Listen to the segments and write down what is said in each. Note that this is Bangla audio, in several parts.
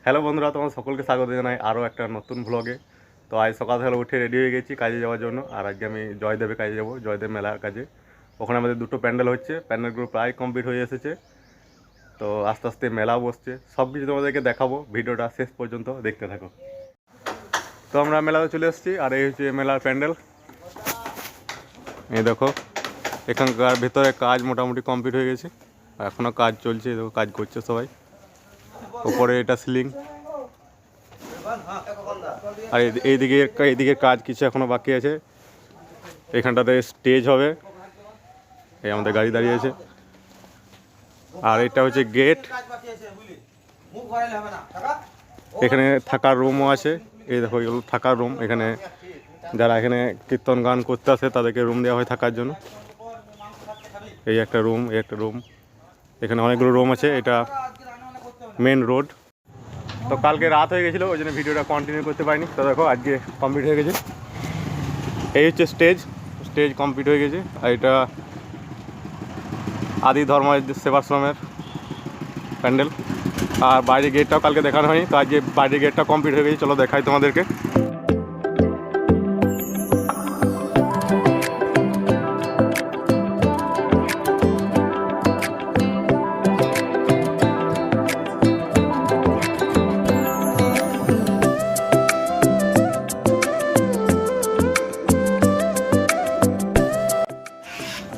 হ্যালো বন্ধুরা, তোমার সকলকে স্বাগত জানাই আরও একটা নতুন ভ্লগে। তো আজ সকাল সকাল উঠে রেডি হয়ে গেছি কাজে যাওয়ার জন্য। আর আজকে আমি জয়দেবে কাজে যাব, জয়দেব মেলার কাজে। ওখানে আমাদের দুটো প্যান্ডেল হচ্ছে, প্যান্ডেলগুলো প্রায় কমপ্লিট হয়ে এসেছে। তো আস্তে আস্তে মেলা বসছে, সব কিছু তোমাদেরকে দেখাবো, ভিডিওটা শেষ পর্যন্ত দেখতে থাকো। তো আমরা মেলাতে চলে এসেছি, আর এই হচ্ছে মেলার প্যান্ডেল। এই দেখো, এখানকার ভেতরে কাজ মোটামুটি কমপ্লিট হয়ে গেছে, এখনও কাজ চলছে, দেখো কাজ করছে সবাই। ওপরে এটা সিলিং, আর এইদিকে কাজ কিছু এখনো বাকি আছে। এখানটাতে স্টেজ হবে, এই আমাদের গাড়ি দাঁড়িয়ে আছে। আর এটা হচ্ছে গেট, এখানে থাকার রুমও আছে। এই দেখো, এগুলো থাকার রুম। এখানে যারা এখানে কীর্তন গান করতে আসে তাদেরকে রুম দেওয়া হয় থাকার জন্য। এই একটা রুম, এই একটা রুম, এখানে অনেকগুলো রুম আছে। এটা মেন রোড। তো কালকে রাত হয়ে গেছিলো, ওই জন্য ভিডিওটা কন্টিনিউ করতে পারিনি। তো দেখো আজকে কমপ্লিট হয়ে গেছে। এই হচ্ছে স্টেজ কমপ্লিট হয়ে গেছে। আর এটা আদি ধর্ম সেবাশ্রমের প্যান্ডেল। আর বাইরে গেটটাও কালকে দেখানো হয়নি, তো আজকে বাইরে গেটটা কমপ্লিট হয়ে গেছে। চলো দেখাই তোমাদেরকে।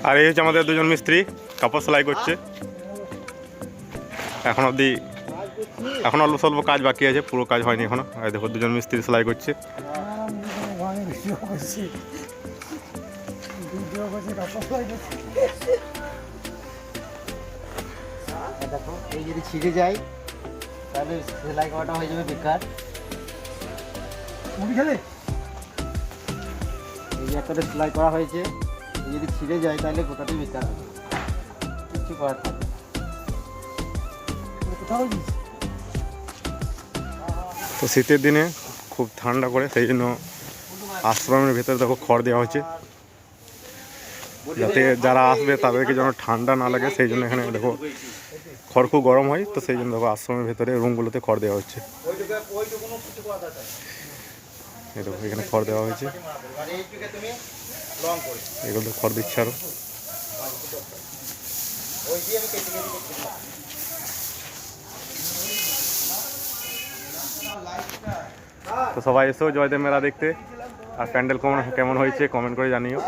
আর এই হচ্ছে আমাদের দুজন মিস্ত্রি, কাপড় সেলাই করছে। এখন অল্প স্বল্প কাজ বাকি আছে, পুরো কাজ হয়নি এখনো। আর দেখো দুজন মিস্ত্রি সেলাই করছে। দেখো, এই যদি ছিঁড়ে যায় তাহলে সেলাই করাটা হয়ে যাবে বেকার। এই যে একটা সেলাই করা হয়েছে, এই যদি ছিঁড়ে যায় তাহলে গোটাটাই বেকার হবে, কিছু করার থাকবে না। তো শীতের দিনে খুব ঠান্ডা করে, সেই জন্য আশ্রমের ভেতরে দেখো খড় দেওয়া হচ্ছে, যাতে যারা আসবে তাদেরকে যেন ঠান্ডা না লাগে। সেই জন্য এখানে দেখো খড় খুব গরম হয়, তো সেই জন্য দেখো আশ্রমের ভেতরে রুমগুলোতে খড় দেওয়া হচ্ছে। এই দেখো এখানে খড় দেওয়া হয়েছে, এগুলো খড় দিচ্ছে আরো। তো সবাই এসো জয়দেব মেলা দেখতে। আর প্যান্ডেল কেমন হয়েছে কমেন্ট করে জানিও।